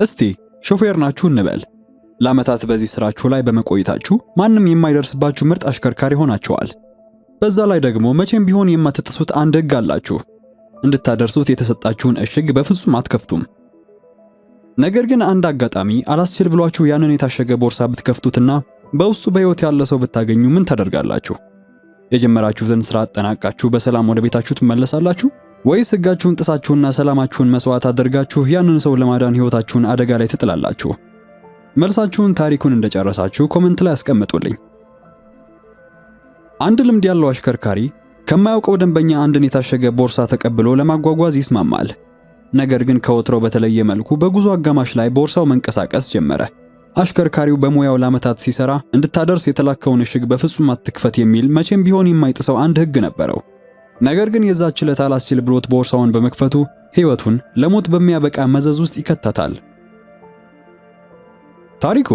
እስቲ ሾፌር ናችሁ እንበል። ለዓመታት በዚህ ስራችሁ ላይ በመቆየታችሁ ማንም የማይደርስባችሁ ምርጥ አሽከርካሪ ሆናችኋል። በዛ ላይ ደግሞ መቼም ቢሆን የማትጥሱት አንድ ሕግ አላችሁ። እንድታደርሱት የተሰጣችሁን እሽግ በፍጹም አትከፍቱም። ነገር ግን አንድ አጋጣሚ አላስችል ብሏችሁ ያንን የታሸገ ቦርሳ ብትከፍቱትና በውስጡ በሕይወት ያለ ሰው ብታገኙ ምን ታደርጋላችሁ? የጀመራችሁትን ስራ አጠናቃችሁ በሰላም ወደ ቤታችሁ ትመለሳላችሁ? ወይስ ሕጋችሁን ጥሳችሁና ሰላማችሁን መስዋዕት አድርጋችሁ ያንን ሰው ለማዳን ሕይወታችሁን አደጋ ላይ ትጥላላችሁ? መልሳችሁን ታሪኩን እንደጨረሳችሁ ኮሜንት ላይ አስቀምጡልኝ። አንድ ልምድ ያለው አሽከርካሪ ከማያውቀው ደንበኛ አንድን የታሸገ ቦርሳ ተቀብሎ ለማጓጓዝ ይስማማል። ነገር ግን ከወትሮው በተለየ መልኩ በጉዞ አጋማሽ ላይ ቦርሳው መንቀሳቀስ ጀመረ። አሽከርካሪው በሙያው ለዓመታት ሲሰራ እንድታደርስ የተላከውን እሽግ በፍጹም አትክፈት የሚል መቼም ቢሆን የማይጥሰው አንድ ሕግ ነበረው። ነገር ግን የዛች ዕለት አላስችል ብሎት ቦርሳውን በመክፈቱ ሕይወቱን ለሞት በሚያበቃ መዘዝ ውስጥ ይከታታል። ታሪኩ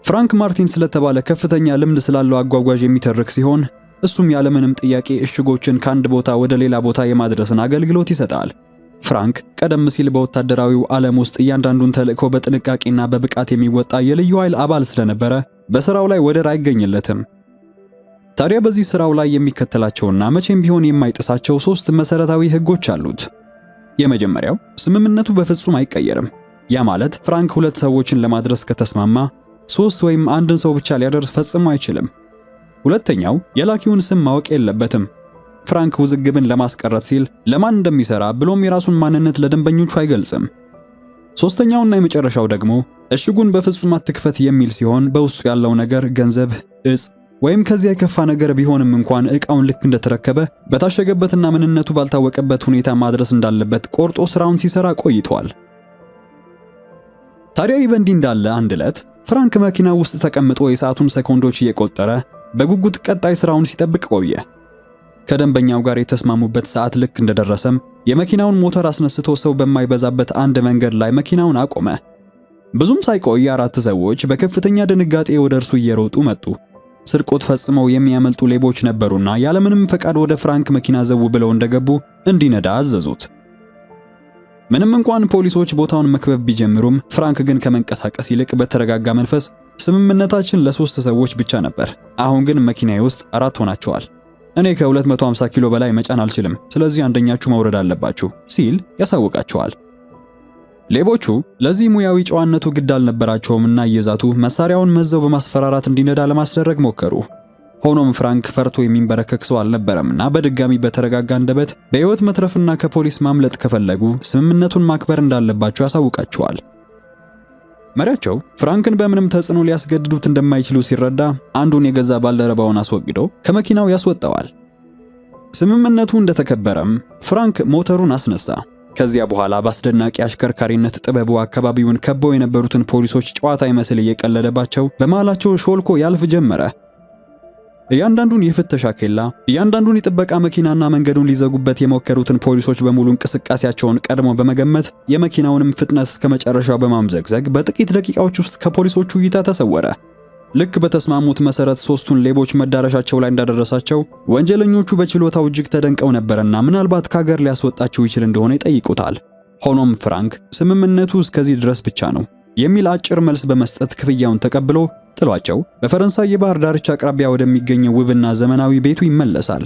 ፍራንክ ማርቲን ስለተባለ ከፍተኛ ልምድ ስላለው አጓጓዥ የሚተርክ ሲሆን እሱም ያለምንም ጥያቄ እሽጎችን ከአንድ ቦታ ወደ ሌላ ቦታ የማድረስን አገልግሎት ይሰጣል። ፍራንክ ቀደም ሲል በወታደራዊው ዓለም ውስጥ እያንዳንዱን ተልእኮ በጥንቃቄና በብቃት የሚወጣ የልዩ ኃይል አባል ስለነበረ በሥራው ላይ ወደር አይገኝለትም። ታዲያ በዚህ ሥራው ላይ የሚከተላቸውና መቼም ቢሆን የማይጥሳቸው 3 መሠረታዊ ሕጎች አሉት። የመጀመሪያው ስምምነቱ በፍጹም አይቀየርም። ያ ማለት ፍራንክ 2 ሰዎችን ለማድረስ ከተስማማ 3 ወይም አንድን ሰው ብቻ ሊያደርስ ፈጽሞ አይችልም። ሁለተኛው የላኪውን ስም ማወቅ የለበትም። ፍራንክ ውዝግብን ለማስቀረት ሲል ለማን እንደሚሰራ ብሎም የራሱን ማንነት ለደንበኞቹ አይገልጽም። ሶስተኛውና የመጨረሻው ደግሞ እሽጉን በፍጹም አትክፈት የሚል ሲሆን በውስጡ ያለው ነገር ገንዘብ፣ እጽ ወይም ከዚያ የከፋ ነገር ቢሆንም እንኳን ዕቃውን ልክ እንደተረከበ በታሸገበትና ምንነቱ ባልታወቀበት ሁኔታ ማድረስ እንዳለበት ቆርጦ ስራውን ሲሰራ ቆይቷል። ታዲያ ይህ በእንዲህ እንዳለ አንድ ዕለት ፍራንክ መኪና ውስጥ ተቀምጦ የሰዓቱን ሰኮንዶች እየቆጠረ በጉጉት ቀጣይ ስራውን ሲጠብቅ ቆየ። ከደንበኛው ጋር የተስማሙበት ሰዓት ልክ እንደደረሰም የመኪናውን ሞተር አስነስቶ ሰው በማይበዛበት አንድ መንገድ ላይ መኪናውን አቆመ። ብዙም ሳይቆይ 4 ሰዎች በከፍተኛ ድንጋጤ ወደ እርሱ እየሮጡ መጡ። ስርቆት ፈጽመው የሚያመልጡ ሌቦች ነበሩና ያለምንም ፈቃድ ወደ ፍራንክ መኪና ዘው ብለው እንደገቡ እንዲነዳ አዘዙት። ምንም እንኳን ፖሊሶች ቦታውን መክበብ ቢጀምሩም ፍራንክ ግን ከመንቀሳቀስ ይልቅ በተረጋጋ መንፈስ ስምምነታችን ለ3 ሰዎች ብቻ ነበር፣ አሁን ግን መኪናዬ ውስጥ 4 ሆናቸዋል። እኔ ከ250 ኪሎ በላይ መጫን አልችልም፣ ስለዚህ አንደኛችሁ መውረድ አለባችሁ ሲል ያሳውቃቸዋል። ሌቦቹ ለዚህ ሙያዊ ጨዋነቱ ግድ አልነበራቸውምና እየዛቱ መሳሪያውን መዘው በማስፈራራት እንዲነዳ ለማስደረግ ሞከሩ። ሆኖም ፍራንክ ፈርቶ የሚንበረከክ ሰው አልነበረምና በድጋሚ በተረጋጋ አንደበት በሕይወት መትረፍና ከፖሊስ ማምለጥ ከፈለጉ ስምምነቱን ማክበር እንዳለባቸው ያሳውቃቸዋል። መሪያቸው ፍራንክን በምንም ተጽዕኖ ሊያስገድዱት እንደማይችሉ ሲረዳ አንዱን የገዛ ባልደረባውን አስወግዶ ከመኪናው ያስወጣዋል። ስምምነቱ እንደተከበረም ፍራንክ ሞተሩን አስነሳ። ከዚያ በኋላ በአስደናቂ አሽከርካሪነት ጥበቡ አካባቢውን ከበው የነበሩትን ፖሊሶች ጨዋታ ይመስል እየቀለደባቸው በመሃላቸው ሾልኮ ያልፍ ጀመረ። እያንዳንዱን የፍተሻ ኬላ፣ እያንዳንዱን የጥበቃ መኪናና መንገዱን ሊዘጉበት የሞከሩትን ፖሊሶች በሙሉ እንቅስቃሴያቸውን ቀድሞ በመገመት የመኪናውንም ፍጥነት እስከ መጨረሻው በማምዘግዘግ በጥቂት ደቂቃዎች ውስጥ ከፖሊሶቹ እይታ ተሰወረ። ልክ በተስማሙት መሰረት 3ቱን ሌቦች መዳረሻቸው ላይ እንዳደረሳቸው ወንጀለኞቹ በችሎታው እጅግ ተደንቀው ነበርና ምናልባት ከሀገር ሊያስወጣቸው ይችል እንደሆነ ይጠይቁታል። ሆኖም ፍራንክ ስምምነቱ እስከዚህ ድረስ ብቻ ነው የሚል አጭር መልስ በመስጠት ክፍያውን ተቀብሎ ጥሏቸው በፈረንሳይ የባህር ዳርቻ አቅራቢያ ወደሚገኘው ውብና ዘመናዊ ቤቱ ይመለሳል።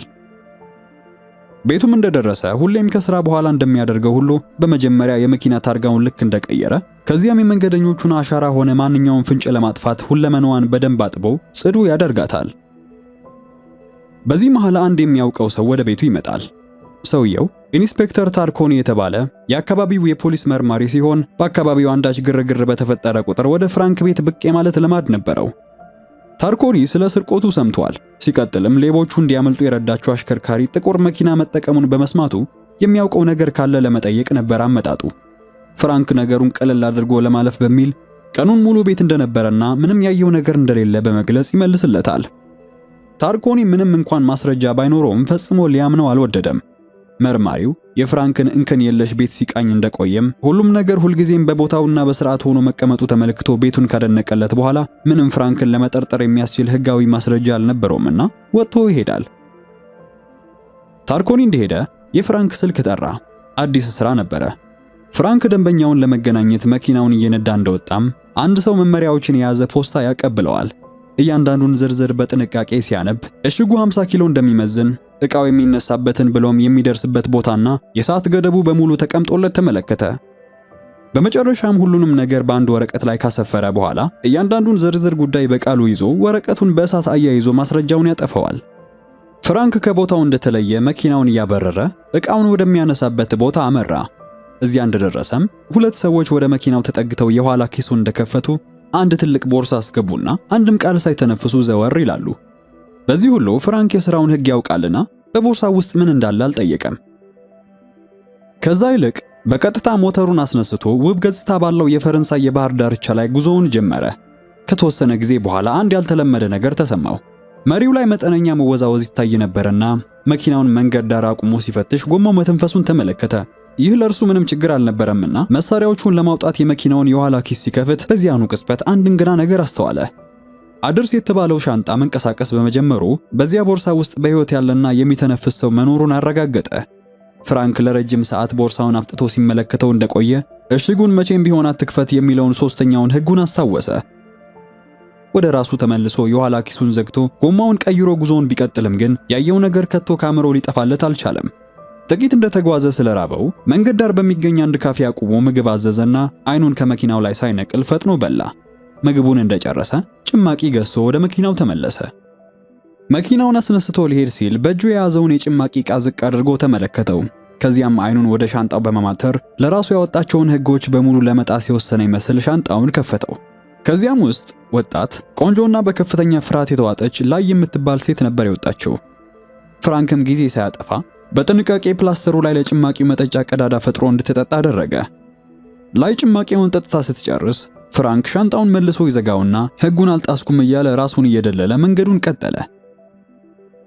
ቤቱም እንደደረሰ ሁሌም ከሥራ በኋላ እንደሚያደርገው ሁሉ በመጀመሪያ የመኪና ታርጋውን ልክ እንደቀየረ ከዚያም የመንገደኞቹን አሻራ ሆነ ማንኛውም ፍንጭ ለማጥፋት ሁለመናዋን በደንብ አጥቦ ጽዱ ያደርጋታል። በዚህ መሃል አንድ የሚያውቀው ሰው ወደ ቤቱ ይመጣል። ሰውየው ኢንስፔክተር ታርኮኒ የተባለ የአካባቢው የፖሊስ መርማሪ ሲሆን በአካባቢው አንዳች ግርግር በተፈጠረ ቁጥር ወደ ፍራንክ ቤት ብቅ ማለት ልማድ ነበረው። ታርኮኒ ስለ ስርቆቱ ሰምቷል። ሲቀጥልም ሌቦቹ እንዲያመልጡ የረዳቸው አሽከርካሪ ጥቁር መኪና መጠቀሙን በመስማቱ የሚያውቀው ነገር ካለ ለመጠየቅ ነበር አመጣጡ። ፍራንክ ነገሩን ቀለል አድርጎ ለማለፍ በሚል ቀኑን ሙሉ ቤት እንደነበረና ምንም ያየው ነገር እንደሌለ በመግለጽ ይመልስለታል። ታርኮኒ ምንም እንኳን ማስረጃ ባይኖረውም ፈጽሞ ሊያምነው አልወደደም። መርማሪው የፍራንክን እንከን የለሽ ቤት ሲቃኝ እንደቆየም ሁሉም ነገር ሁልጊዜም በቦታውና በስርዓት ሆኖ መቀመጡ ተመልክቶ ቤቱን ካደነቀለት በኋላ ምንም ፍራንክን ለመጠርጠር የሚያስችል ሕጋዊ ማስረጃ አልነበረውምና ወጥቶ ይሄዳል። ታርኮኒ እንደሄደ የፍራንክ ስልክ ጠራ። አዲስ ስራ ነበረ። ፍራንክ ደንበኛውን ለመገናኘት መኪናውን እየነዳ እንደወጣም አንድ ሰው መመሪያዎችን የያዘ ፖስታ ያቀብለዋል። እያንዳንዱን ዝርዝር በጥንቃቄ ሲያነብ እሽጉ 50 ኪሎ እንደሚመዝን፣ ዕቃው የሚነሳበትን ብሎም የሚደርስበት ቦታና የሰዓት ገደቡ በሙሉ ተቀምጦለት ተመለከተ። በመጨረሻም ሁሉንም ነገር በአንድ ወረቀት ላይ ካሰፈረ በኋላ እያንዳንዱን ዝርዝር ጉዳይ በቃሉ ይዞ ወረቀቱን በእሳት አያይዞ ማስረጃውን ያጠፈዋል። ፍራንክ ከቦታው እንደተለየ መኪናውን እያበረረ ዕቃውን ወደሚያነሳበት ቦታ አመራ። እዚያ እንደደረሰም ሁለት ሰዎች ወደ መኪናው ተጠግተው የኋላ ኪሱን እንደከፈቱ አንድ ትልቅ ቦርሳ አስገቡና አንድም ቃል ሳይተነፍሱ ዘወር ይላሉ። በዚህ ሁሉ ፍራንክ የሥራውን ሕግ ያውቃልና በቦርሳው ውስጥ ምን እንዳለ አልጠየቀም። ከዛ ይልቅ በቀጥታ ሞተሩን አስነስቶ ውብ ገጽታ ባለው የፈረንሳይ የባህር ዳርቻ ላይ ጉዞውን ጀመረ። ከተወሰነ ጊዜ በኋላ አንድ ያልተለመደ ነገር ተሰማው። መሪው ላይ መጠነኛ መወዛወዝ ይታይ ነበርና መኪናውን መንገድ ዳር አቁሞ ሲፈትሽ ጎማው መተንፈሱን ተመለከተ። ይህ ለእርሱ ምንም ችግር አልነበረምና መሳሪያዎቹን ለማውጣት የመኪናውን የኋላ ኪስ ሲከፍት በዚያኑ ቅጽበት አንድ እንግዳ ነገር አስተዋለ። አድርስ የተባለው ሻንጣ መንቀሳቀስ በመጀመሩ በዚያ ቦርሳ ውስጥ በሕይወት ያለና የሚተነፍስ ሰው መኖሩን አረጋገጠ። ፍራንክ ለረጅም ሰዓት ቦርሳውን አፍጥቶ ሲመለከተው እንደቆየ እሽጉን መቼም ቢሆን አትክፈት የሚለውን ሶስተኛውን ሕጉን አስታወሰ። ወደ ራሱ ተመልሶ የኋላ ኪሱን ዘግቶ ጎማውን ቀይሮ ጉዞውን ቢቀጥልም ግን ያየው ነገር ከቶ ካምሮ ሊጠፋለት አልቻለም። ጥቂት እንደተጓዘ ስለራበው መንገድ ዳር በሚገኝ አንድ ካፌ አቁሞ ምግብ አዘዘና አይኑን ከመኪናው ላይ ሳይነቅል ፈጥኖ በላ። ምግቡን እንደጨረሰ ጭማቂ ገዝቶ ወደ መኪናው ተመለሰ። መኪናውን አስነስቶ ሊሄድ ሲል በእጁ የያዘውን የጭማቂ ዕቃ ዝቅ አድርጎ ተመለከተው። ከዚያም አይኑን ወደ ሻንጣው በማማተር ለራሱ ያወጣቸውን ሕጎች በሙሉ ለመጣስ የወሰነ ይመስል ሻንጣውን ከፈተው። ከዚያም ውስጥ ወጣት ቆንጆና በከፍተኛ ፍርሃት የተዋጠች ላይ የምትባል ሴት ነበር የወጣችው። ፍራንክም ጊዜ ሳያጠፋ በጥንቃቄ ፕላስተሩ ላይ ለጭማቂው መጠጫ ቀዳዳ ፈጥሮ እንድትጠጣ አደረገ። ላይ ጭማቂውን ጠጥታ ስትጨርስ ፍራንክ ሻንጣውን መልሶ ይዘጋውና ሕጉን አልጣስኩም እያለ ራሱን እየደለለ መንገዱን ቀጠለ።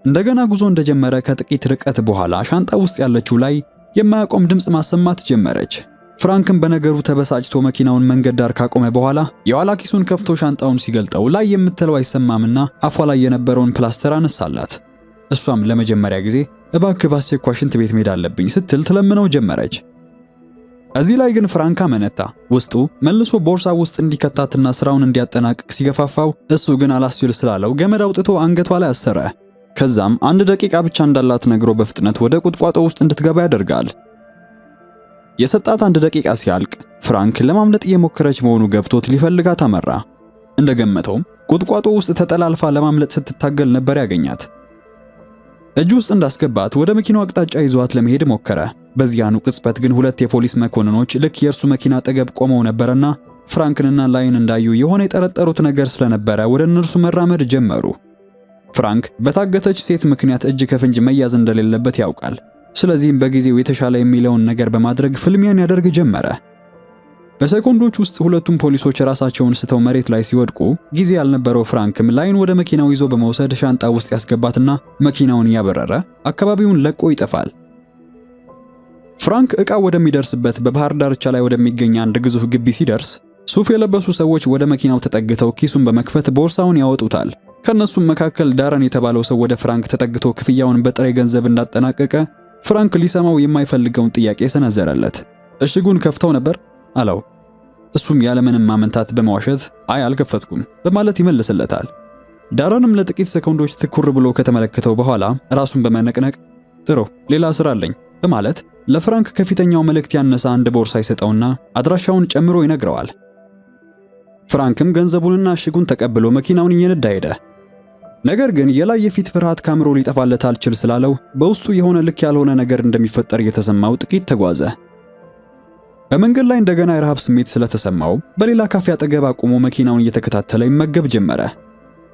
እንደገና ጉዞ እንደጀመረ ከጥቂት ርቀት በኋላ ሻንጣ ውስጥ ያለችው ላይ የማያቆም ድምጽ ማሰማት ጀመረች። ፍራንክም በነገሩ ተበሳጭቶ መኪናውን መንገድ ዳር ካቆመ በኋላ የኋላ ኪሱን ከፍቶ ሻንጣውን ሲገልጠው ላይ የምትለው አይሰማምና አፏ ላይ የነበረውን ፕላስተር አነሳላት። እሷም ለመጀመሪያ ጊዜ እባክህ በአስቸኳይ ሽንት ቤት መሄድ አለብኝ ስትል ትለምነው ጀመረች። እዚህ ላይ ግን ፍራንክ አመነታ። ውስጡ መልሶ ቦርሳ ውስጥ እንዲከታትና ስራውን እንዲያጠናቅቅ ሲገፋፋው እሱ ግን አላስችል ስላለው ገመድ አውጥቶ አንገቷ ላይ አሰረ። ከዛም 1 ደቂቃ ብቻ እንዳላት ነግሮ በፍጥነት ወደ ቁጥቋጦ ውስጥ እንድትገባ ያደርጋል። የሰጣት 1 ደቂቃ ሲያልቅ ፍራንክ ለማምለጥ እየሞከረች መሆኑ ገብቶት ሊፈልጋት አመራ። እንደገመተውም ቁጥቋጦ ውስጥ ተጠላልፋ ለማምለጥ ስትታገል ነበር ያገኛት። እጁ ውስጥ እንዳስገባት ወደ መኪናው አቅጣጫ ይዟት ለመሄድ ሞከረ። በዚያኑ ቅጽበት ግን 2 የፖሊስ መኮንኖች ልክ የእርሱ መኪና አጠገብ ቆመው ነበርና ፍራንክንና ላይን እንዳዩ የሆነ የጠረጠሩት ነገር ስለነበረ ወደ እነርሱ መራመድ ጀመሩ። ፍራንክ በታገተች ሴት ምክንያት እጅ ከፍንጅ መያዝ እንደሌለበት ያውቃል። ስለዚህም በጊዜው የተሻለ የሚለውን ነገር በማድረግ ፍልሚያን ያደርግ ጀመረ። በሰኮንዶች ውስጥ ሁለቱም ፖሊሶች ራሳቸውን ስተው መሬት ላይ ሲወድቁ ጊዜ ያልነበረው ፍራንክም ላይን ወደ መኪናው ይዞ በመውሰድ ሻንጣ ውስጥ ያስገባትና መኪናውን ያበረረ አካባቢውን ለቆ ይጠፋል። ፍራንክ ዕቃው ወደሚደርስበት በባህር ዳርቻ ላይ ወደሚገኝ አንድ ግዙፍ ግቢ ሲደርስ ሱፍ የለበሱ ሰዎች ወደ መኪናው ተጠግተው ኪሱን በመክፈት ቦርሳውን ያወጡታል። ከነሱም መካከል ዳረን የተባለው ሰው ወደ ፍራንክ ተጠግቶ ክፍያውን በጥሬ ገንዘብ እንዳጠናቀቀ ፍራንክ ሊሰማው የማይፈልገውን ጥያቄ ሰነዘረለት። እሽጉን ከፍተው ነበር አለው። እሱም ያለምንም ማመንታት በመዋሸት አይ አልከፈትኩም በማለት ይመልስለታል። ዳረንም ለጥቂት ሰኮንዶች ትኩር ብሎ ከተመለከተው በኋላ ራሱን በመነቅነቅ ጥሩ ሌላ ስራ አለኝ በማለት ለፍራንክ ከፊተኛው መልእክት ያነሰ አንድ ቦርሳ ይሰጠውና አድራሻውን ጨምሮ ይነግረዋል። ፍራንክም ገንዘቡንና እሽጉን ተቀብሎ መኪናውን እየነዳ ሄደ። ነገር ግን የላይ የፊት ፍርሃት ካምሮ ሊጠፋለት አልችል ስላለው በውስጡ የሆነ ልክ ያልሆነ ነገር እንደሚፈጠር እየተሰማው ጥቂት ተጓዘ። በመንገድ ላይ እንደገና የረሃብ ስሜት ስለተሰማው በሌላ ካፌ አጠገብ አቁሞ መኪናውን እየተከታተለ ይመገብ ጀመረ።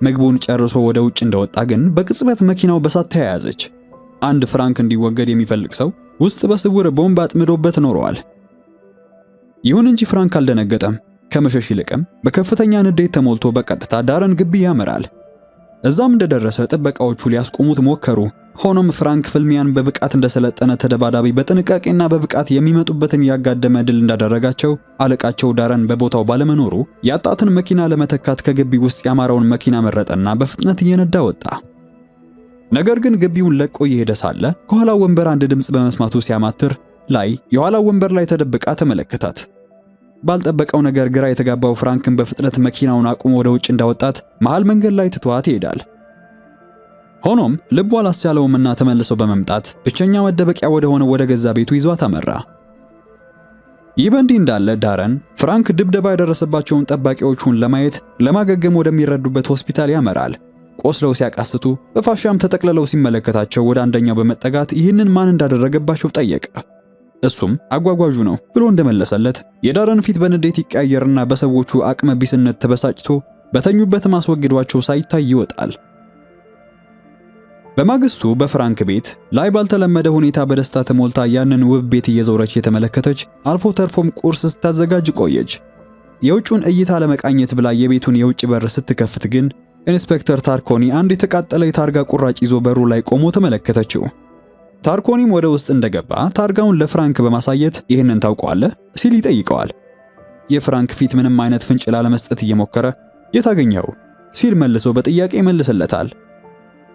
ምግቡን ጨርሶ ወደ ውጭ እንደወጣ ግን በቅጽበት መኪናው በሳት ተያያዘች። አንድ ፍራንክ እንዲወገድ የሚፈልግ ሰው ውስጥ በስውር ቦምብ አጥምዶበት ኖረዋል። ይሁን እንጂ ፍራንክ አልደነገጠም። ከመሸሽ ይልቅም በከፍተኛ ንዴት ተሞልቶ በቀጥታ ዳረን ግቢ ያመራል። እዛም እንደደረሰ ጥበቃዎቹ ሊያስቆሙት ሞከሩ። ሆኖም ፍራንክ ፍልሚያን በብቃት እንደሰለጠነ ተደባዳቢ በጥንቃቄና በብቃት የሚመጡበትን ያጋደመ ድል እንዳደረጋቸው አለቃቸው ዳረን በቦታው ባለመኖሩ ያጣትን መኪና ለመተካት ከግቢ ውስጥ ያማረውን መኪና መረጠና በፍጥነት እየነዳ ወጣ። ነገር ግን ግቢውን ለቆ እየሄደ ሳለ ከኋላው ወንበር አንድ ድምጽ በመስማቱ ሲያማትር ላይ የኋላው ወንበር ላይ ተደብቃ ተመለከታት። ባልጠበቀው ነገር ግራ የተጋባው ፍራንክን በፍጥነት መኪናውን አቁሞ ወደ ውጭ እንዳወጣት መሃል መንገድ ላይ ትቷት ይሄዳል። ሆኖም ልቧ አላስቻለውምና ተመልሶ በመምጣት ብቸኛ መደበቂያ ወደ ሆነው ወደ ገዛ ቤቱ ይዟት አመራ። ይህ በእንዲህ እንዳለ ዳረን ፍራንክ ድብደባ የደረሰባቸውን ጠባቂዎቹን ለማየት ለማገገም ወደሚረዱበት ሆስፒታል ያመራል። ቆስለው ሲያቃስቱ በፋሻም ተጠቅልለው ሲመለከታቸው ወደ አንደኛው በመጠጋት ይህንን ማን እንዳደረገባቸው ጠየቀ። እሱም አጓጓዡ ነው ብሎ እንደመለሰለት የዳረን ፊት በንዴት ይቀያየርና በሰዎቹ አቅመ ቢስነት ተበሳጭቶ በተኙበት ማስወገዷቸው ሳይታይ ይወጣል። በማግስቱ በፍራንክ ቤት ላይ ባልተለመደ ሁኔታ በደስታ ተሞልታ ያንን ውብ ቤት እየዞረች የተመለከተች አልፎ ተርፎም ቁርስ ስታዘጋጅ ቆየች። የውጭውን እይታ ለመቃኘት ብላ የቤቱን የውጭ በር ስትከፍት ግን ኢንስፔክተር ታርኮኒ አንድ የተቃጠለ የታርጋ ቁራጭ ይዞ በሩ ላይ ቆሞ ተመለከተችው። ታርኮኒም ወደ ውስጥ እንደገባ ታርጋውን ለፍራንክ በማሳየት ይህንን ታውቀዋለህ ሲል ይጠይቀዋል። የፍራንክ ፊት ምንም አይነት ፍንጭ ላለመስጠት እየሞከረ የታገኘው ሲል መልሶ በጥያቄ ይመልስለታል።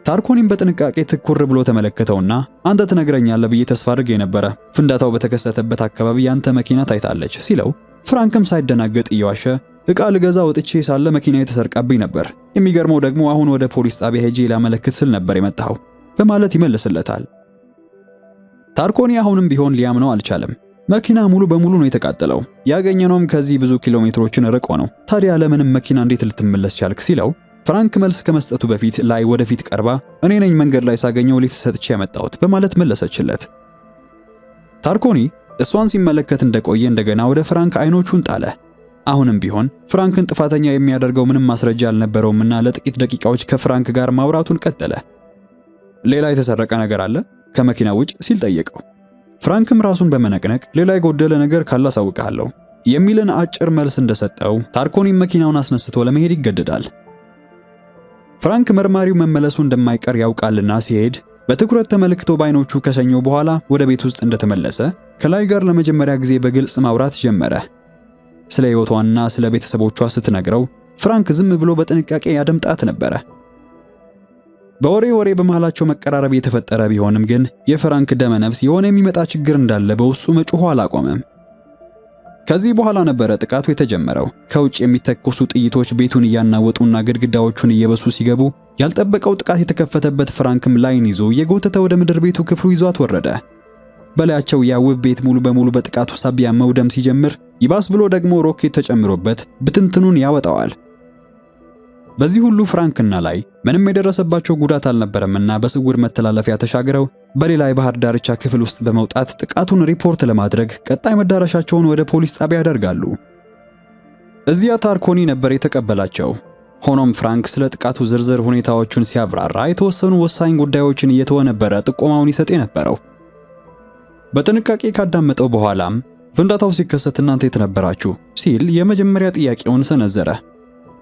ታርኮኒም በጥንቃቄ ትኩር ብሎ ተመለከተውና አንተ ትነግረኛለህ ብዬ ተስፋ አድርጌ ነበር፣ ፍንዳታው በተከሰተበት አካባቢ ያንተ መኪና ታይታለች ሲለው ፍራንክም ሳይደናገጥ እየዋሸ ዕቃ ልገዛ ወጥቼ ሳለ መኪናዬ ተሰርቃብኝ ነበር፣ የሚገርመው ደግሞ አሁን ወደ ፖሊስ ጣቢያ ሄጄ ላመለክት ስል ነበር የመጣው በማለት ይመልስለታል። ታርኮኒ አሁንም ቢሆን ሊያምነው አልቻለም። መኪና ሙሉ በሙሉ ነው የተቃጠለው፣ ያገኘነውም ከዚህ ብዙ ኪሎ ሜትሮችን ርቆ ነው፣ ታዲያ ለምንም መኪና እንዴት ልትመለስ ቻልክ ሲለው ፍራንክ መልስ ከመስጠቱ በፊት ላይ ወደፊት ቀርባ እኔ ነኝ መንገድ ላይ ሳገኘው ሊፍት ሰጥቼ ያመጣሁት በማለት መለሰችለት። ታርኮኒ እሷን ሲመለከት እንደቆየ እንደገና ወደ ፍራንክ አይኖቹን ጣለ። አሁንም ቢሆን ፍራንክን ጥፋተኛ የሚያደርገው ምንም ማስረጃ አልነበረውምና ለጥቂት ደቂቃዎች ከፍራንክ ጋር ማውራቱን ቀጠለ። ሌላ የተሰረቀ ነገር አለ ከመኪና ውጭ ሲል ጠየቀው። ፍራንክም ራሱን በመነቅነቅ ሌላ የጎደለ ነገር ካለ አሳውቅሃለሁ የሚልን አጭር መልስ እንደሰጠው ታርኮኒም መኪናውን አስነስቶ ለመሄድ ይገደዳል። ፍራንክ መርማሪው መመለሱ እንደማይቀር ያውቃልና ሲሄድ በትኩረት ተመልክቶ ባይኖቹ ከሸኘው በኋላ ወደ ቤት ውስጥ እንደተመለሰ ከላይ ጋር ለመጀመሪያ ጊዜ በግልጽ ማውራት ጀመረ። ስለ ሕይወቷና ስለ ቤተሰቦቿ ስትነግረው ፍራንክ ዝም ብሎ በጥንቃቄ ያደምጣት ነበረ። በወሬ በመሃላቸው መቀራረብ የተፈጠረ ቢሆንም ግን የፍራንክ ደመነፍስ የሆነ የሚመጣ ችግር እንዳለ በውስጡ መጮህ አላቆመም። ከዚህ በኋላ ነበረ ጥቃቱ የተጀመረው። ከውጭ የሚተኮሱ ጥይቶች ቤቱን እያናወጡና ግድግዳዎቹን እየበሱ ሲገቡ ያልጠበቀው ጥቃት የተከፈተበት ፍራንክም ላይን ይዞ የጎተተ ወደ ምድር ቤቱ ክፍሉ ይዟት ወረደ። በላያቸው ያ ውብ ቤት ሙሉ በሙሉ በጥቃቱ ሳቢያ መውደም ሲጀምር ይባስ ብሎ ደግሞ ሮኬት ተጨምሮበት ብትንትኑን ያወጣዋል። በዚህ ሁሉ ፍራንክና ላይ ምንም የደረሰባቸው ጉዳት አልነበረምና በስውር መተላለፊያ ተሻግረው በሌላ የባህር ዳርቻ ክፍል ውስጥ በመውጣት ጥቃቱን ሪፖርት ለማድረግ ቀጣይ መዳረሻቸውን ወደ ፖሊስ ጣቢያ ያደርጋሉ። እዚያ ታርኮኒ ነበር የተቀበላቸው። ሆኖም ፍራንክ ስለ ጥቃቱ ዝርዝር ሁኔታዎችን ሲያብራራ የተወሰኑ ወሳኝ ጉዳዮችን እየተወ ነበረ ጥቆማውን ይሰጥ የነበረው። በጥንቃቄ ካዳመጠው በኋላም ፍንዳታው ሲከሰት እናንተ የት ነበራችሁ ሲል የመጀመሪያ ጥያቄውን ሰነዘረ።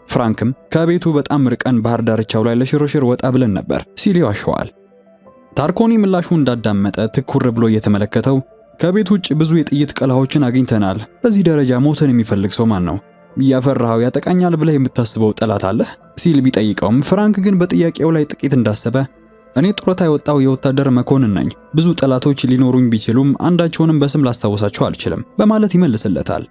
ፍራንክም ከቤቱ በጣም ርቀን ባህር ዳርቻው ላይ ለሽርሽር ወጣ ብለን ነበር ሲል ይዋሸዋል። ታርኮኒ ምላሹ እንዳዳመጠ ትኩር ብሎ እየተመለከተው ከቤት ውጭ ብዙ የጥይት ቀላዎችን አግኝተናል፣ በዚህ ደረጃ ሞትን የሚፈልግ ሰው ማን ነው? ያፈራው ያጠቃኛል ብለህ የምታስበው ጠላት አለህ ሲል ቢጠይቀውም ፍራንክ ግን በጥያቄው ላይ ጥቂት እንዳሰበ እኔ ጡረታ የወጣው የወታደር መኮንን ነኝ፣ ብዙ ጠላቶች ሊኖሩኝ ቢችሉም አንዳቸውንም በስም ላስታውሳቸው አልችልም በማለት ይመልስለታል።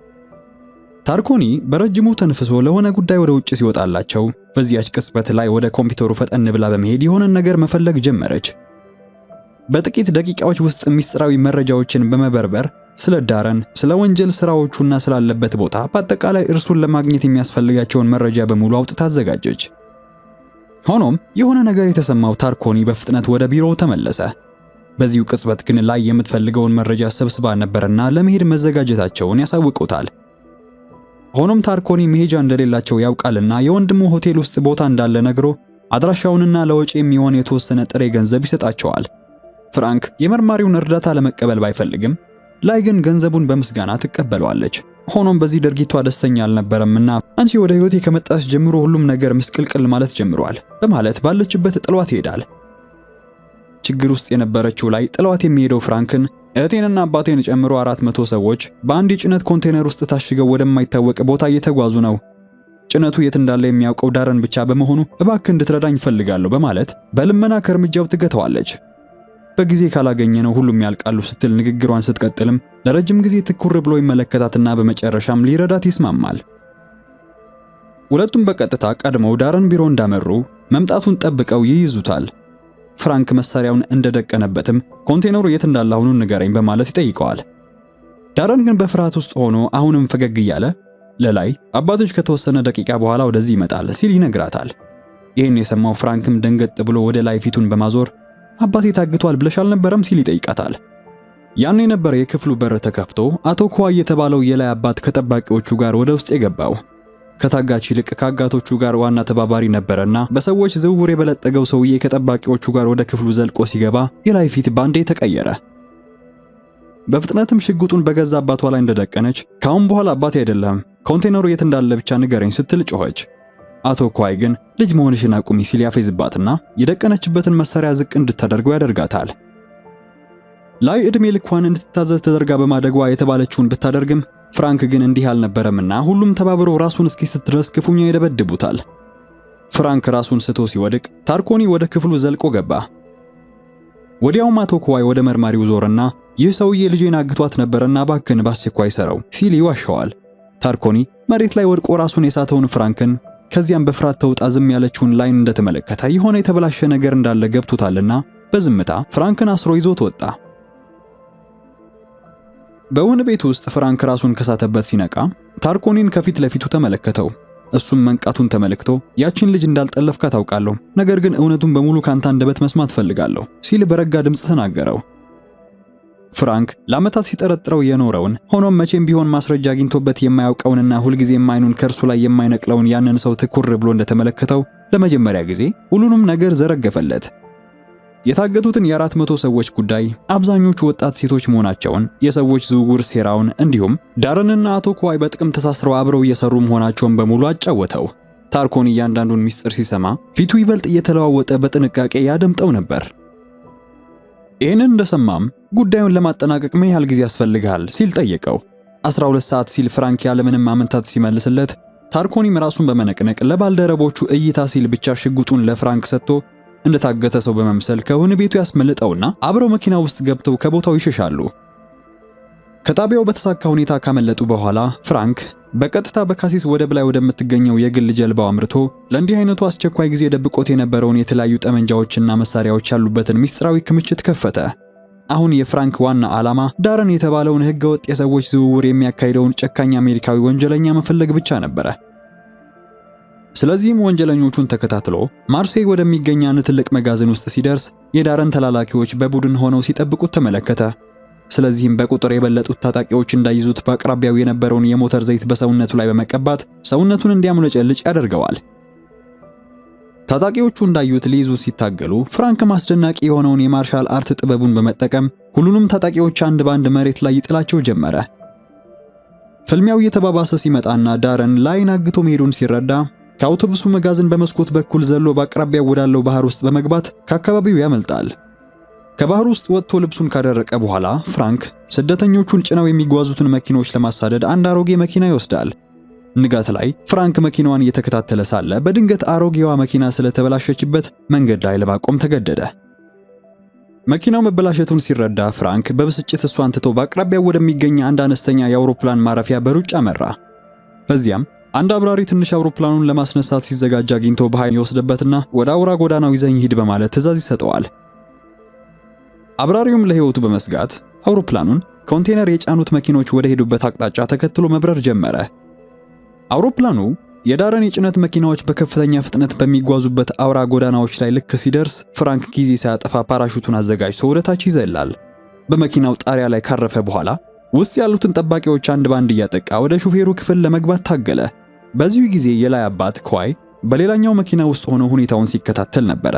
ታርኮኒ በረጅሙ ተንፍሶ ለሆነ ጉዳይ ወደ ውጭ ሲወጣላቸው በዚያች ቅጽበት ላይ ወደ ኮምፒውተሩ ፈጠን ብላ በመሄድ የሆነን ነገር መፈለግ ጀመረች። በጥቂት ደቂቃዎች ውስጥ ሚስጥራዊ መረጃዎችን በመበርበር ስለ ዳረን፣ ስለ ወንጀል ስራዎቹና ስላለበት ቦታ በአጠቃላይ እርሱን ለማግኘት የሚያስፈልጋቸውን መረጃ በሙሉ አውጥታ አዘጋጀች። ሆኖም የሆነ ነገር የተሰማው ታርኮኒ በፍጥነት ወደ ቢሮው ተመለሰ። በዚሁ ቅጽበት ግን ላይ የምትፈልገውን መረጃ ሰብስባ ነበርና ለመሄድ መዘጋጀታቸውን ያሳውቁታል። ሆኖም ታርኮኒ መሄጃ እንደሌላቸው ያውቃልና የወንድሙ ሆቴል ውስጥ ቦታ እንዳለ ነግሮ አድራሻውንና ለወጪ የሚሆን የተወሰነ ጥሬ ገንዘብ ይሰጣቸዋል። ፍራንክ የመርማሪውን እርዳታ ለመቀበል ባይፈልግም ላይ ግን ገንዘቡን በምስጋና ትቀበለዋለች። ሆኖም በዚህ ድርጊቷ ደስተኛ አልነበረምና አንቺ ወደ ህይወቴ ከመጣሽ ጀምሮ ሁሉም ነገር ምስቅልቅል ማለት ጀምሯል በማለት ባለችበት ጥሏት ይሄዳል። ችግር ውስጥ የነበረችው ላይ ጥሏት የሚሄደው ፍራንክን እህቴንና አባቴን ጨምሮ 400 ሰዎች በአንድ የጭነት ኮንቴነር ውስጥ ታሽገው ወደማይታወቅ ቦታ እየተጓዙ ነው። ጭነቱ የት እንዳለ የሚያውቀው ዳረን ብቻ በመሆኑ እባክህ እንድትረዳኝ ፈልጋለሁ በማለት በልመና ከእርምጃው ትገተዋለች። በጊዜ ካላገኘነው ሁሉም ያልቃሉ ስትል ንግግሯን ስትቀጥልም ለረጅም ጊዜ ትኩር ብሎ ይመለከታትና በመጨረሻም ሊረዳት ይስማማል። ሁለቱም በቀጥታ ቀድመው ዳረን ቢሮ እንዳመሩ መምጣቱን ጠብቀው ይይዙታል። ፍራንክ መሳሪያውን እንደደቀነበትም ኮንቴነሩ የት እንዳለ አሁኑን ንገረኝ በማለት ይጠይቀዋል። ዳረን ግን በፍርሃት ውስጥ ሆኖ አሁንም ፈገግ እያለ ለላይ አባቶች ከተወሰነ ደቂቃ በኋላ ወደዚህ ይመጣል ሲል ይነግራታል። ይህን የሰማው ፍራንክም ደንገጥ ብሎ ወደ ላይ ፊቱን በማዞር አባቴ ታግቷል ብለሽ አልነበረም ሲል ይጠይቃታል። ያን የነበረ የክፍሉ በር ተከፍቶ አቶ ኳይ የተባለው የላይ አባት ከጠባቂዎቹ ጋር ወደ ውስጥ የገባው ከታጋች ይልቅ ከአጋቶቹ ጋር ዋና ተባባሪ ነበረና በሰዎች ዝውውር የበለጠገው ሰውዬ ከጠባቂዎቹ ጋር ወደ ክፍሉ ዘልቆ ሲገባ የላይ ፊት ባንዴ ተቀየረ። በፍጥነትም ሽጉጡን በገዛ አባቷ ላይ እንደደቀነች ካሁን በኋላ አባቴ አይደለም ኮንቴነሩ የት እንዳለ ብቻ ንገረኝ ስትል ጮኸች። አቶ ኳይ ግን ልጅ መሆንሽን አቁሚ ሲል ያፌዝባትና የደቀነችበትን መሳሪያ ዝቅ እንድታደርገው ያደርጋታል። ላይ ዕድሜ ልኳን እንድትታዘዝ ተደርጋ በማደጓ የተባለችውን ብታደርግም ፍራንክ ግን እንዲህ አልነበረምና ሁሉም ተባብሮ ራሱን እስኪስት ድረስ ክፉኛ ይደበድቡታል። ፍራንክ ራሱን ስቶ ሲወድቅ ታርኮኒ ወደ ክፍሉ ዘልቆ ገባ። ወዲያውም አቶ ኳይ ወደ መርማሪው ዞርና ይህ ሰውዬ ልጄን አግቷት ነበርና ባክን በአስቸኳይ ሰረው ሲል ይዋሸዋል። ታርኮኒ መሬት ላይ ወድቆ ራሱን የሳተውን ፍራንክን ከዚያም በፍርሃት ተውጣ ዝም ያለችውን ላይን እንደተመለከተ የሆነ የተበላሸ ነገር እንዳለ ገብቶታልና በዝምታ ፍራንክን አስሮ ይዞት ወጣ። በወህኒ ቤት ውስጥ ፍራንክ ራሱን ከሳተበት ሲነቃ ታርኮኒን ከፊት ለፊቱ ተመለከተው። እሱም መንቃቱን ተመልክቶ ያችን ልጅ እንዳልጠለፍካ ታውቃለሁ፣ ነገር ግን እውነቱን በሙሉ ካንተ አንደበት መስማት ፈልጋለሁ ሲል በረጋ ድምጽ ተናገረው። ፍራንክ ለዓመታት ሲጠረጥረው የኖረውን ሆኖም መቼም ቢሆን ማስረጃ አግኝቶበት የማያውቀውንና ሁልጊዜም አይኑን ከእርሱ ላይ የማይነቅለውን ያንን ሰው ትኩር ብሎ እንደተመለከተው ለመጀመሪያ ጊዜ ሁሉንም ነገር ዘረገፈለት። የታገቱትን የ400 ሰዎች ጉዳይ፣ አብዛኞቹ ወጣት ሴቶች መሆናቸውን፣ የሰዎች ዝውውር ሴራውን እንዲሁም ዳረንና አቶ ኳይ በጥቅም ተሳስረው አብረው እየሰሩ መሆናቸውን በሙሉ አጫወተው። ታርኮኒ እያንዳንዱን ሚስጥር ሲሰማ ፊቱ ይበልጥ እየተለዋወጠ በጥንቃቄ ያደምጠው ነበር። ይህንን እንደሰማም ጉዳዩን ለማጠናቀቅ ምን ያህል ጊዜ ያስፈልጋል ሲል ጠየቀው። 12 ሰዓት ሲል ፍራንክ ያለምንም ማመንታት ሲመልስለት ታርኮኒም ራሱን በመነቅነቅ ለባልደረቦቹ እይታ ሲል ብቻ ሽጉጡን ለፍራንክ ሰጥቶ እንደታገተ ሰው በመምሰል ከወህኒ ቤቱ ያስመልጠውና አብረው መኪና ውስጥ ገብተው ከቦታው ይሸሻሉ። ከጣቢያው በተሳካ ሁኔታ ካመለጡ በኋላ ፍራንክ በቀጥታ በካሲስ ወደብ ላይ ወደምትገኘው የግል ጀልባው አምርቶ ለእንዲህ አይነቱ አስቸኳይ ጊዜ ደብቆት የነበረውን የተለያዩ ጠመንጃዎችና መሳሪያዎች ያሉበትን ምስጢራዊ ክምችት ከፈተ። አሁን የፍራንክ ዋና ዓላማ ዳረን የተባለውን ህገወጥ የሰዎች ዝውውር የሚያካሂደውን ጨካኝ አሜሪካዊ ወንጀለኛ መፈለግ ብቻ ነበረ። ስለዚህም ወንጀለኞቹን ተከታትሎ ማርሴይ ወደሚገኝ አንድ ትልቅ መጋዘን ውስጥ ሲደርስ የዳረን ተላላኪዎች በቡድን ሆነው ሲጠብቁት ተመለከተ። ስለዚህም በቁጥር የበለጡት ታጣቂዎች እንዳይዙት በአቅራቢያው የነበረውን የሞተር ዘይት በሰውነቱ ላይ በመቀባት ሰውነቱን እንዲያሙለጨልጭ ያደርገዋል። ታጣቂዎቹ እንዳዩት ሊይዙት ሲታገሉ ፍራንክ አስደናቂ የሆነውን የማርሻል አርት ጥበቡን በመጠቀም ሁሉንም ታጣቂዎች አንድ ባንድ መሬት ላይ ይጥላቸው ጀመረ። ፍልሚያው እየተባባሰ ሲመጣና ዳረን ላይን አግቶ መሄዱን ሲረዳ ከአውቶቡሱ መጋዘን በመስኮት በኩል ዘሎ በአቅራቢያው ወዳለው ባህር ውስጥ በመግባት ከአካባቢው ያመልጣል። ከባህር ውስጥ ወጥቶ ልብሱን ካደረቀ በኋላ ፍራንክ ስደተኞቹን ጭነው የሚጓዙትን መኪኖች ለማሳደድ አንድ አሮጌ መኪና ይወስዳል። ንጋት ላይ ፍራንክ መኪናዋን እየተከታተለ ሳለ በድንገት አሮጌዋ መኪና ስለተበላሸችበት መንገድ ላይ ለማቆም ተገደደ። መኪናው መበላሸቱን ሲረዳ ፍራንክ በብስጭት እሷን ትቶ በአቅራቢያው ወደሚገኝ አንድ አነስተኛ የአውሮፕላን ማረፊያ በሩጫ አመራ። በዚያም አንድ አብራሪ ትንሽ አውሮፕላኑን ለማስነሳት ሲዘጋጅ አግኝቶ በኃይል ይወስድበትና ወደ አውራ ጎዳናው ይዘኝ ሂድ በማለት ትዕዛዝ ይሰጠዋል። አብራሪውም ለሕይወቱ በመስጋት አውሮፕላኑን ኮንቴነር የጫኑት መኪኖች ወደ ሄዱበት አቅጣጫ ተከትሎ መብረር ጀመረ። አውሮፕላኑ የዳረን የጭነት መኪናዎች በከፍተኛ ፍጥነት በሚጓዙበት አውራ ጎዳናዎች ላይ ልክ ሲደርስ ፍራንክ ጊዜ ሳያጠፋ ፓራሹቱን አዘጋጅቶ ወደ ታች ይዘላል። በመኪናው ጣሪያ ላይ ካረፈ በኋላ ውስጥ ያሉትን ጠባቂዎች አንድ ባንድ እያጠቃ ወደ ሹፌሩ ክፍል ለመግባት ታገለ። በዚሁ ጊዜ የላይ አባት ኳይ በሌላኛው መኪና ውስጥ ሆኖ ሁኔታውን ሲከታተል ነበረ።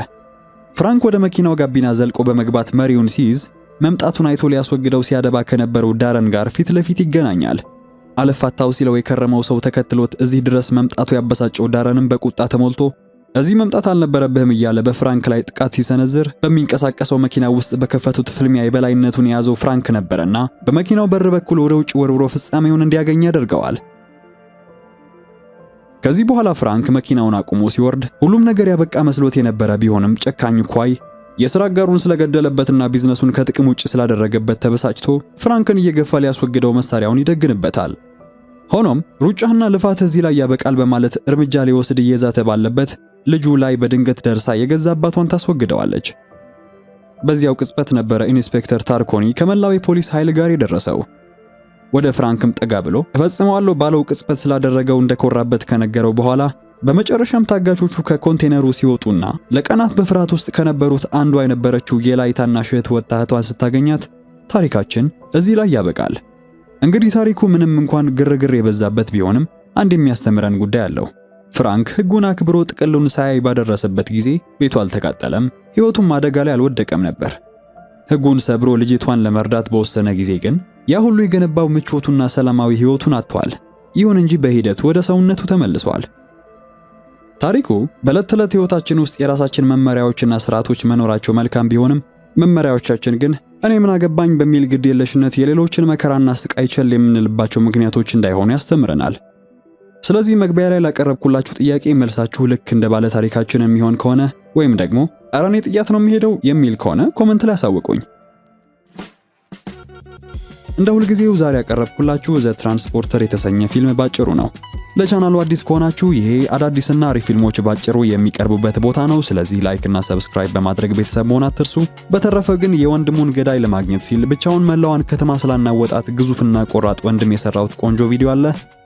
ፍራንክ ወደ መኪናው ጋቢና ዘልቆ በመግባት መሪውን ሲይዝ መምጣቱን አይቶ ሊያስወግደው ሲያደባ ከነበረው ዳረን ጋር ፊት ለፊት ይገናኛል። አለፋታው ሲለው የከረመው ሰው ተከትሎት እዚህ ድረስ መምጣቱ ያበሳጨው ዳረንም በቁጣ ተሞልቶ እዚህ መምጣት አልነበረብህም እያለ በፍራንክ ላይ ጥቃት ሲሰነዝር በሚንቀሳቀሰው መኪና ውስጥ በከፈቱት ፍልሚያ የበላይነቱን የያዘው ፍራንክ ነበርና በመኪናው በር በኩል ወደ ውጭ ወርውሮ ፍጻሜውን እንዲያገኝ ያደርገዋል። ከዚህ በኋላ ፍራንክ መኪናውን አቁሞ ሲወርድ ሁሉም ነገር ያበቃ መስሎት የነበረ ቢሆንም ጨካኙ ኳይ የሥራ አጋሩን ስለገደለበትና ቢዝነሱን ከጥቅም ውጭ ስላደረገበት ተበሳጭቶ ፍራንክን እየገፋ ሊያስወግደው መሳሪያውን ይደግንበታል። ሆኖም ሩጫህና ልፋት እዚህ ላይ ያበቃል በማለት እርምጃ ሊወስድ እየዛተ ባለበት ልጁ ላይ በድንገት ደርሳ የገዛ አባቷን ታስወግደዋለች። በዚያው ቅጽበት ነበረ ኢንስፔክተር ታርኮኒ ከመላው የፖሊስ ኃይል ጋር የደረሰው። ወደ ፍራንክም ጠጋ ብሎ እፈጽመዋለሁ ባለው ቅጽበት ስላደረገው እንደኮራበት ከነገረው በኋላ በመጨረሻም ታጋቾቹ ከኮንቴነሩ ሲወጡና ለቀናት በፍርሃት ውስጥ ከነበሩት አንዷ የነበረችው የላይ ታናሽ እህት ወጣቷን ስታገኛት ታሪካችን እዚህ ላይ ያበቃል። እንግዲህ ታሪኩ ምንም እንኳን ግርግር የበዛበት ቢሆንም አንድ የሚያስተምረን ጉዳይ አለው። ፍራንክ ሕጉን አክብሮ ጥቅሉን ሳያይ ባደረሰበት ጊዜ ቤቱ አልተቃጠለም፣ ሕይወቱም አደጋ ላይ አልወደቀም ነበር። ሕጉን ሰብሮ ልጅቷን ለመርዳት በወሰነ ጊዜ ግን ያ ሁሉ የገነባው ምቾቱና ሰላማዊ ሕይወቱን አጥቷል። ይሁን እንጂ በሂደቱ ወደ ሰውነቱ ተመልሷል። ታሪኩ በዕለት ተዕለት ሕይወታችን ውስጥ የራሳችን መመሪያዎችና ስርዓቶች መኖራቸው መልካም ቢሆንም መመሪያዎቻችን ግን እኔ ምን አገባኝ በሚል ግዴለሽነት የሌሎችን መከራና ስቃይ ቸል የምንልባቸው ምክንያቶች እንዳይሆኑ ያስተምረናል። ስለዚህ መግቢያ ላይ ላቀረብኩላችሁ ጥያቄ መልሳችሁ ልክ እንደ ባለ ታሪካችን የሚሆን ከሆነ ወይም ደግሞ ኧረ እኔ ጥያት ነው የሚሄደው የሚል ከሆነ ኮመንት ላይ አሳውቁኝ። እንደ ሁልጊዜው ዛሬ ያቀረብኩላችሁ ዘ ትራንስፖርተር የተሰኘ ፊልም ባጭሩ ነው። ለቻናሉ አዲስ ከሆናችሁ ይሄ አዳዲስና አሪፍ ፊልሞች ባጭሩ የሚቀርቡበት ቦታ ነው። ስለዚህ ላይክ እና ሰብስክራይብ በማድረግ ቤተሰብ መሆን አትርሱ። በተረፈ ግን የወንድሙን ገዳይ ለማግኘት ሲል ብቻውን መላዋን ከተማ ስላናወጣት ግዙፍና ቆራጥ ወንድም የሰራውት ቆንጆ ቪዲዮ አለ።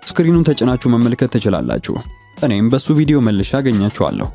ስክሪኑን ተጭናችሁ መመልከት ትችላላችሁ። እኔም በሱ ቪዲዮ መልሼ አገኛችኋለሁ።